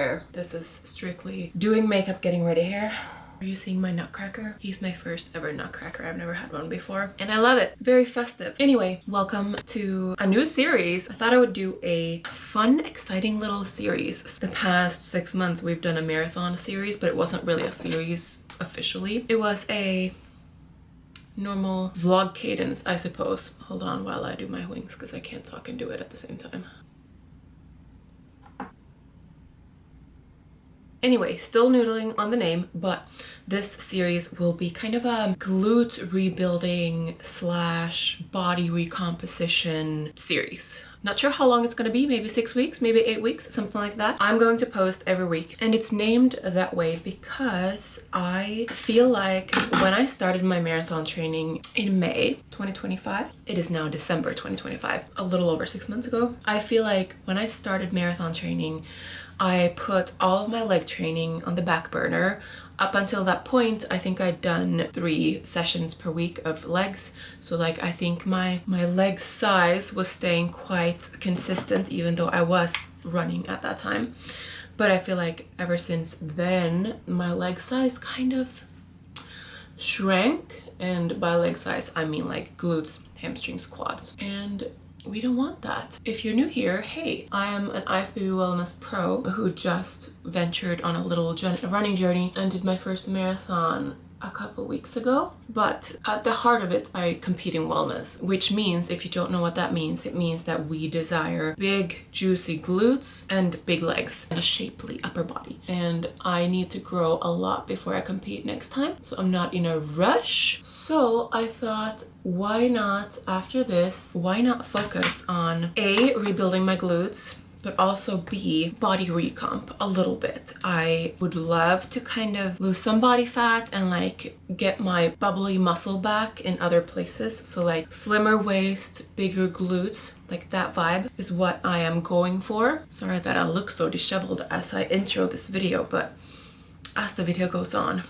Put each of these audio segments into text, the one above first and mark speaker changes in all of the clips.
Speaker 1: hair. This is strictly doing makeup, getting ready hair. Are you seeing my nutcracker? He's my first ever nutcracker. I've never had one before and I love it. Very festive. Anyway, welcome to a new series. I thought I would do a fun, exciting little series. The past 6 months we've done a marathon series, but it wasn't really a series officially. It was a normal vlog cadence, I suppose. Hold on while I do my wings because I can't talk and do it at the same time. Anyway, still noodling on the name, but this series will be kind of a glute rebuilding slash body recomposition series. Not sure how long it's gonna be, maybe 6 weeks, maybe 8 weeks, something like that. I'm going to post every week, and it's named that way because I feel like when I started my marathon training in May 2025, it is now December 2025, a little over 6 months ago. I feel like when I started marathon training, I put all of my leg training on the back burner. Up until that point, I think I'd done 3 sessions per week of legs. So like, I think my leg size was staying quite consistent, even though I was running at that time. But I feel like ever since then, my leg size kind of shrank. And by leg size, I mean like glutes, hamstrings, quads. And we don't want that. If you're new here, hey, I am an IFBB Wellness Pro who just ventured on a little running journey and did my first marathon a couple weeks ago. But at the heart of it, I compete in wellness, which means, if you don't know what that means, it means that we desire big, juicy glutes and big legs and a shapely upper body. And I need to grow a lot before I compete next time, so I'm not in a rush. So I thought, why not, after this, why not focus on A, rebuilding my glutes, but also B, body recomp a little bit. I would love to kind of lose some body fat and like get my bubbly muscle back in other places. So like slimmer waist, bigger glutes, like that vibe is what I am going for. Sorry that I look so disheveled as I intro this video, but as the video goes on,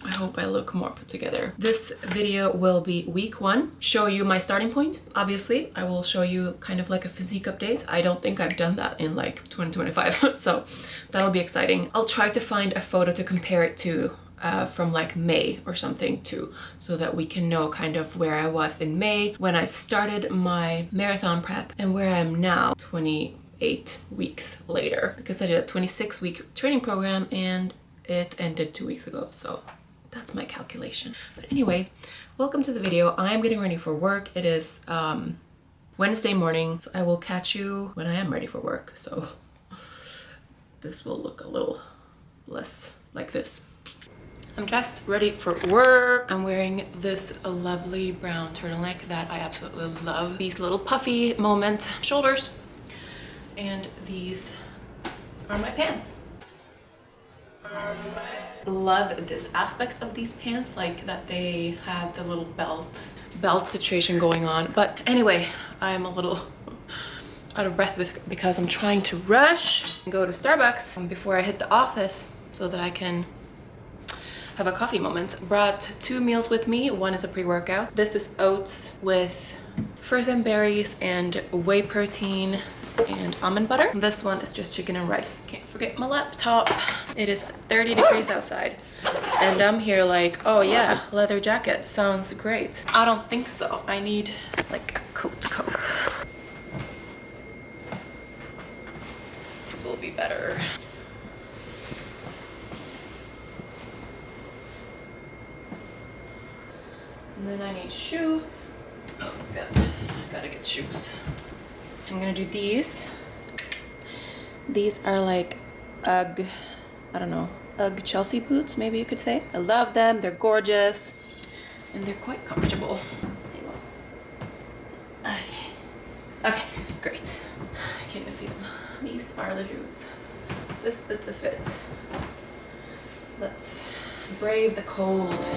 Speaker 1: I hope I look more put together. This video will be week 1. Show you my starting point. Obviously, I will show you kind of like a physique update. I don't think I've done that in like 2025, so that'll be exciting. I'll try to find a photo to compare it to from like May or something too, so that we can know kind of where I was in May when I started my marathon prep and where I am now 28 weeks later, because I did a 26-week training program and it ended 2 weeks ago, so that's my calculation. But anyway, welcome to the video. I'm getting ready for work. It is Wednesday morning, so I will catch you when I am ready for work. So this will look a little less like this. I'm dressed, ready for work. I'm wearing this lovely brown turtleneck that I absolutely love. These little puffy moment shoulders, and these are my pants. Love this aspect of these pants, like that they have the little belt situation going on. But anyway, I'm a little out of breath because I'm trying to rush and go to Starbucks before I hit the office so that I can have a coffee moment. Brought 2 meals with me. One is a pre-workout. This is oats with frozen berries and whey protein and almond butter. This one is just chicken and rice. Can't forget my laptop. It is 30 degrees outside and I'm here like, oh yeah, leather jacket sounds great. I don't think so. I need like a coat. This will be better. And then I need shoes. Oh god, I gotta get shoes. I'm gonna do these. These are like Ugg, I don't know, Ugg Chelsea boots, maybe you could say. I love them, they're gorgeous, and they're quite comfortable. Okay, great. I can't even see them. These are the shoes. This is the fit. Let's brave the cold.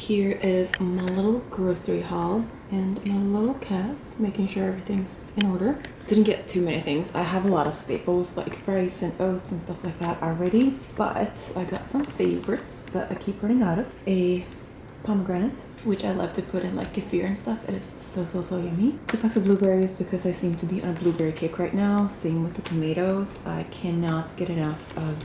Speaker 1: Here is my little grocery haul and my little cats, making sure everything's in order. Didn't get too many things. I have a lot of staples like rice and oats and stuff like that already, but I got some favorites that I keep running out of. A pomegranate, which I love to put in like kefir and stuff. It is so yummy. 2 packs of blueberries because I seem to be on a blueberry kick right now. Same with the tomatoes. I cannot get enough of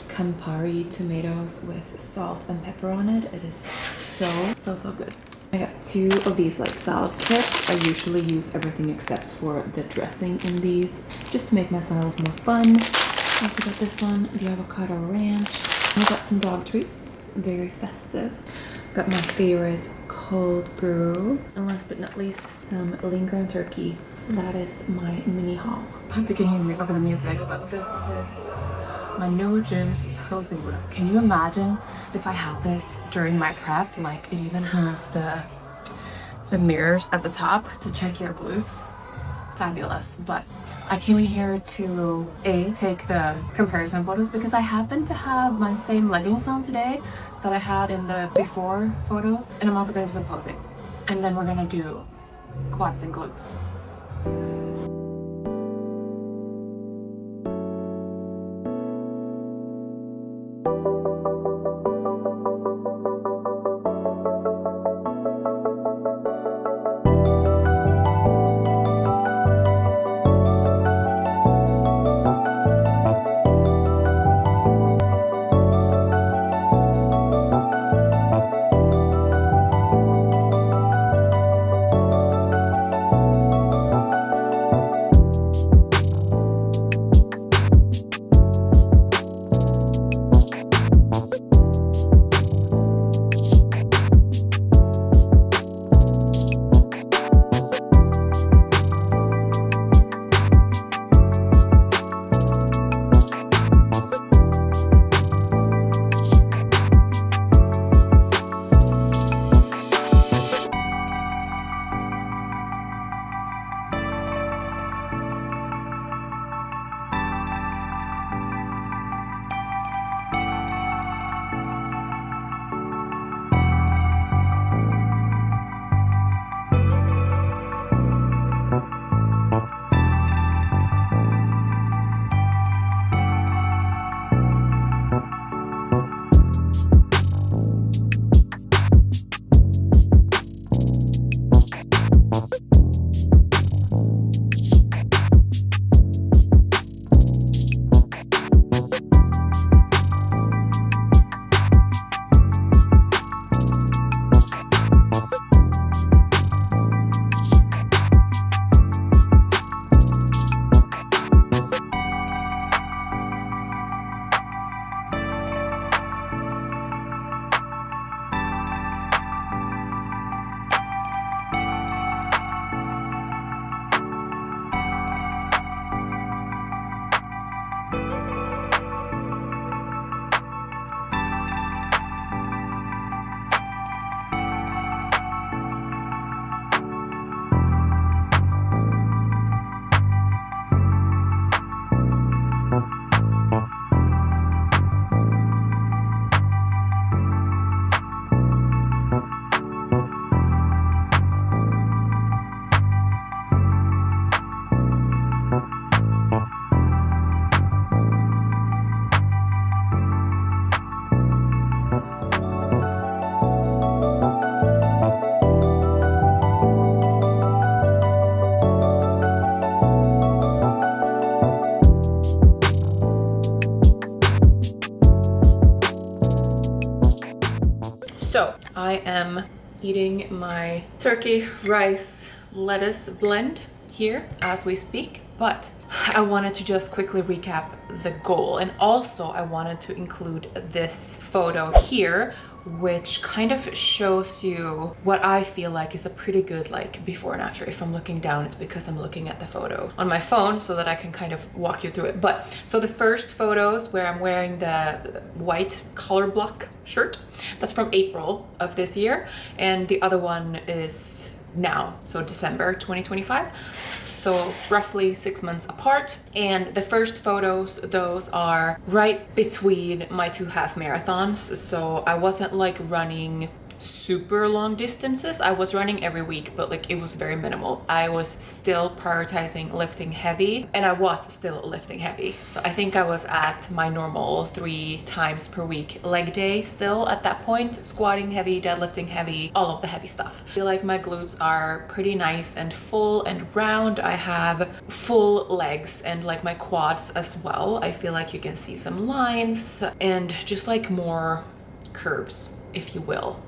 Speaker 1: Campari tomatoes with salt and pepper on it. It is so good. I got 2 of these like salad kits. I usually use everything except for the dressing in these just to make my salads more fun. I also got this one, the avocado ranch. I got some dog treats, very festive. Got my favorite cold brew, and last but not least, some lean ground turkey. So that is my mini haul. I hope you can hear me over the music, but this is my new gym's posing room. Can you imagine if I had this during my prep? Like, it even has the mirrors at the top to check your glutes. Fabulous. But I came in here to take the comparison photos because I happen to have my same leggings on today that I had in the before photos, and I'm also going to do some posing, and then we're going to do quads and glutes. So I am eating my turkey, rice, lettuce blend here as we speak, but I wanted to just quickly recap the goal, and also I wanted to include this photo here, which kind of shows you what I feel like is a pretty good like before and after. If I'm looking down, it's because I'm looking at the photo on my phone so that I can kind of walk you through it. But so the first photos where I'm wearing the white color block shirt, that's from April of this year, and the other one is now, so December 2025. So roughly 6 months apart. And the first photos, those are right between my 2 half marathons. So I wasn't like running super long distances. I was running every week, but like it was very minimal. I was still prioritizing lifting heavy, and I was still lifting heavy. So I think I was at my normal 3 times per week leg day still at that point, squatting heavy, deadlifting heavy, all of the heavy stuff. I feel like my glutes are pretty nice and full and round. I have full legs and like my quads as well. I feel like you can see some lines and just like more curves, if you will.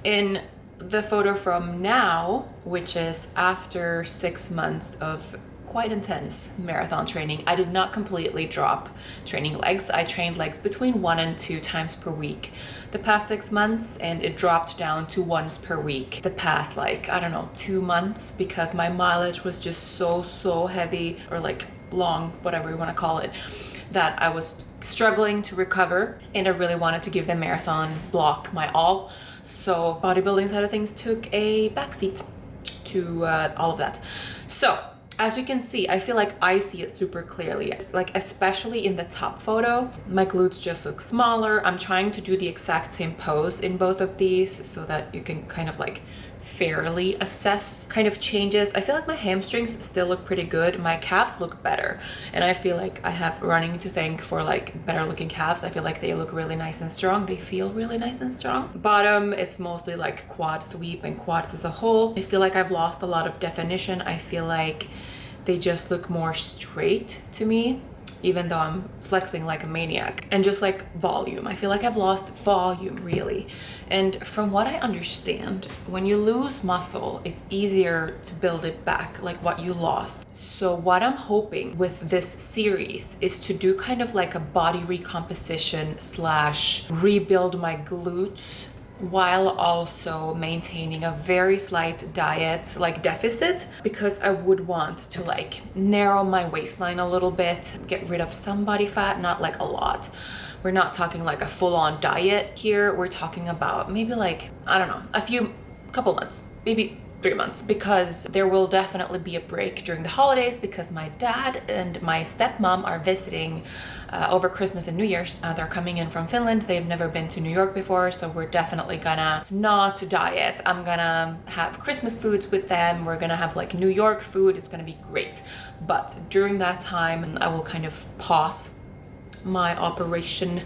Speaker 1: In the photo from now, which is after 6 months of quite intense marathon training, I did not completely drop training legs. I trained legs between 1 and 2 times per week the past 6 months, and it dropped down to once per week the past, like, I don't know, 2 months, because my mileage was just so heavy, or like long, whatever you want to call it, that I was struggling to recover, and I really wanted to give the marathon block my all. So bodybuilding side of things took a backseat to all of that. So as you can see, I feel like I see it super clearly. Like especially in the top photo, my glutes just look smaller. I'm trying to do the exact same pose in both of these so that you can kind of like fairly assess kind of changes. I feel like my hamstrings still look pretty good. My calves look better, and I feel like I have running to thank for like better looking calves. I feel like they look really nice and strong. They feel really nice and strong. Bottom, it's mostly like quad sweep and quads as a whole. I feel like I've lost a lot of definition. I feel like they just look more straight to me, even though I'm flexing like a maniac. And just like volume, I feel like I've lost volume really. And from what I understand, when you lose muscle, it's easier to build it back, like what you lost. So what I'm hoping with this series is to do kind of like a body recomposition slash rebuild my glutes, while also maintaining a very slight diet like deficit, because I would want to like narrow my waistline a little bit, get rid of some body fat, not like a lot. We're not talking like a full-on diet here. We're talking about maybe like, I don't know, couple months, maybe 3 months, because there will definitely be a break during the holidays because my dad and my stepmom are visiting over Christmas and New Year's. They're coming in from Finland. They've never been to New York before, so we're definitely gonna not diet. I'm gonna have Christmas foods with them. We're gonna have like New York food. It's gonna be great. But during that time, I will kind of pause my operation,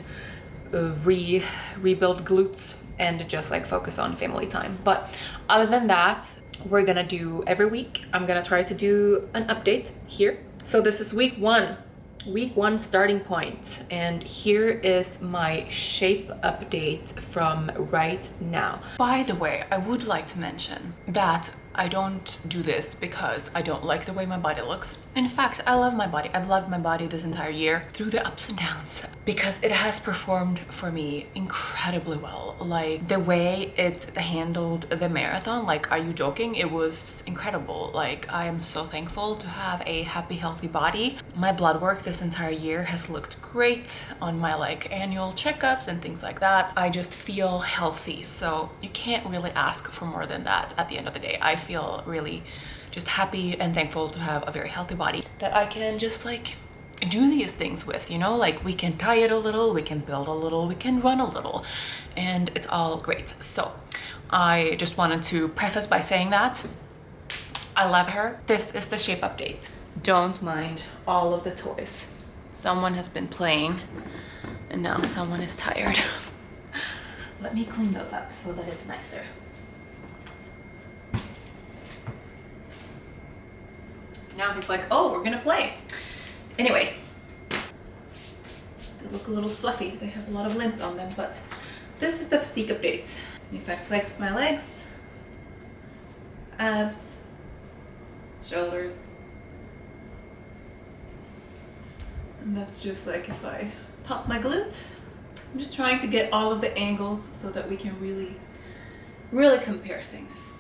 Speaker 1: rebuild glutes, and just like focus on family time. But other than that, we're gonna do every week. I'm gonna try to do an update here. So this is week one starting point, and here is my shape update from right now. By the way, I would like to mention that I don't do this because I don't like the way my body looks. In fact, I love my body. I've loved my body this entire year through the ups and downs, because it has performed for me incredibly well. Like the way it handled the marathon, like, are you joking? It was incredible. Like, I am so thankful to have a happy, healthy body. My blood work this entire year has looked great on my like annual checkups and things like that. I just feel healthy. So you can't really ask for more than that at the end of the day. I feel really just happy and thankful to have a very healthy body that I can just like do these things with, you know, like we can diet a little, we can build a little, we can run a little, and it's all great. So I just wanted to preface by saying that I love her. This is the shape update. Don't mind all of the toys. Someone has been playing and now someone is tired. Let me clean those up so that it's nicer. Now he's like, oh, we're gonna play. Anyway, they look a little fluffy. They have a lot of lint on them, but this is the physique update. If I flex my legs, abs, shoulders, and that's just like if I pop my glute. I'm just trying to get all of the angles so that we can really compare things.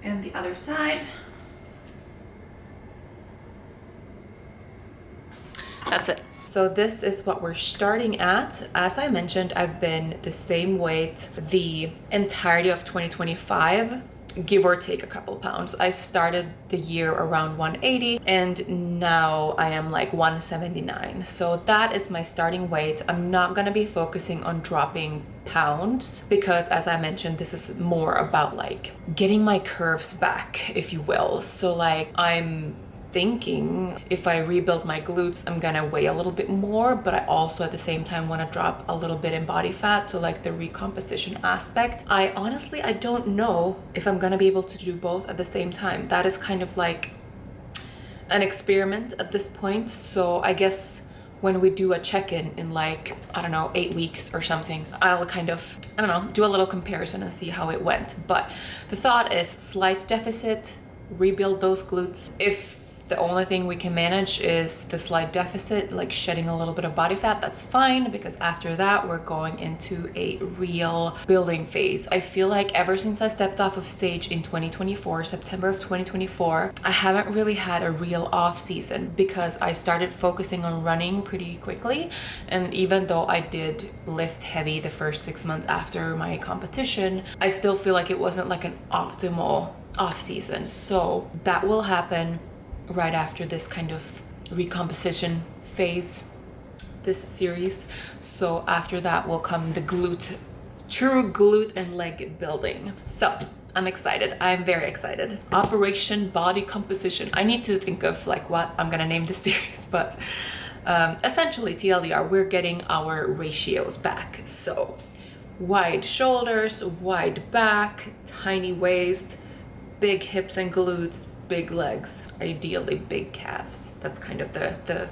Speaker 1: And the other side. That's it. So this is what we're starting at. As I mentioned, I've been the same weight the entirety of 2025. give or take a couple pounds. I started the year around 180 and now I am like 179. So that is my starting weight. I'm not gonna be focusing on dropping pounds because, as I mentioned, this is more about like getting my curves back, if you will. So like I'm thinking if I rebuild my glutes, I'm gonna weigh a little bit more, but I also at the same time want to drop a little bit in body fat. So like the recomposition aspect, I don't know if I'm gonna be able to do both at the same time. That is kind of like an experiment at this point. So I guess when we do a check-in in like, I don't know, 8 weeks or something, I'll kind of, I don't know, do a little comparison and see how it went. But the thought is slight deficit, rebuild those glutes. If the only thing we can manage is the slight deficit, like shedding a little bit of body fat, that's fine, because after that we're going into a real building phase. I feel like ever since I stepped off of stage in 2024, September of 2024, I haven't really had a real off season because I started focusing on running pretty quickly. And even though I did lift heavy the first 6 months after my competition, I still feel like it wasn't like an optimal off season. So that will happen right after this kind of recomposition phase, this series. So after that will come the true glute and leg building. So I'm excited. I'm very excited. Operation Body Composition. I need to think of like what I'm gonna name this series, but essentially TLDR, we're getting our ratios back. So wide shoulders, wide back, tiny waist, big hips and glutes, big legs, ideally big calves. That's kind of the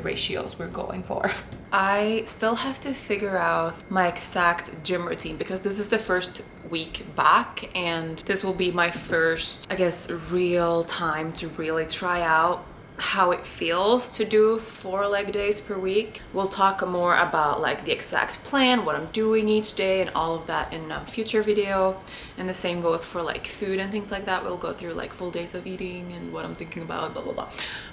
Speaker 1: ratios we're going for. I still have to figure out my exact gym routine because this is the first week back and this will be my first, I guess, real time to really try out how it feels to do 4 leg days per week. We'll talk more about like the exact plan, what I'm doing each day and all of that in a future video. And the same goes for like food and things like that. We'll go through like full days of eating and what I'm thinking about, blah, blah, blah.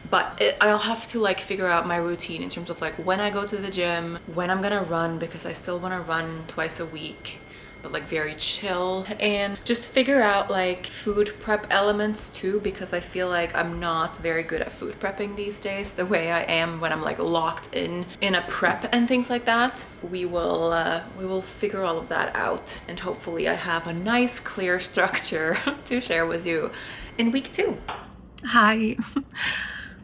Speaker 1: But I'll have to like figure out my routine in terms of like when I go to the gym, when I'm gonna run, because I still wanna run twice a week, but like very chill, and just figure out like food prep elements too, because I feel like I'm not very good at food prepping these days the way I am when I'm like locked in a prep and things like that. We will figure all of that out, and hopefully I have a nice clear structure to share with you in week 2. Hi.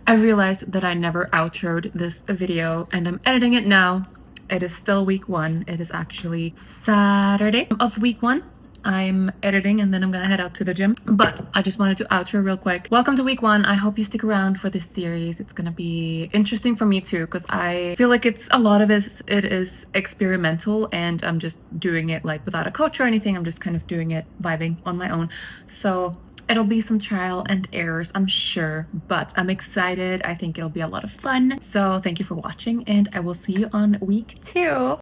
Speaker 1: I realized that I never outroed this video and I'm editing it now. It is still week 1. It is actually Saturday of week 1. I'm editing and then I'm gonna head out to the gym. But I just wanted to outro real quick. Welcome to week 1. I hope you stick around for this series. It's gonna be interesting for me too, because I feel like a lot of it is experimental and I'm just doing it like without a coach or anything. I'm just kind of doing it, vibing on my own. So it'll be some trial and errors, I'm sure, but I'm excited. I think it'll be a lot of fun. So thank you for watching and I will see you on week 2.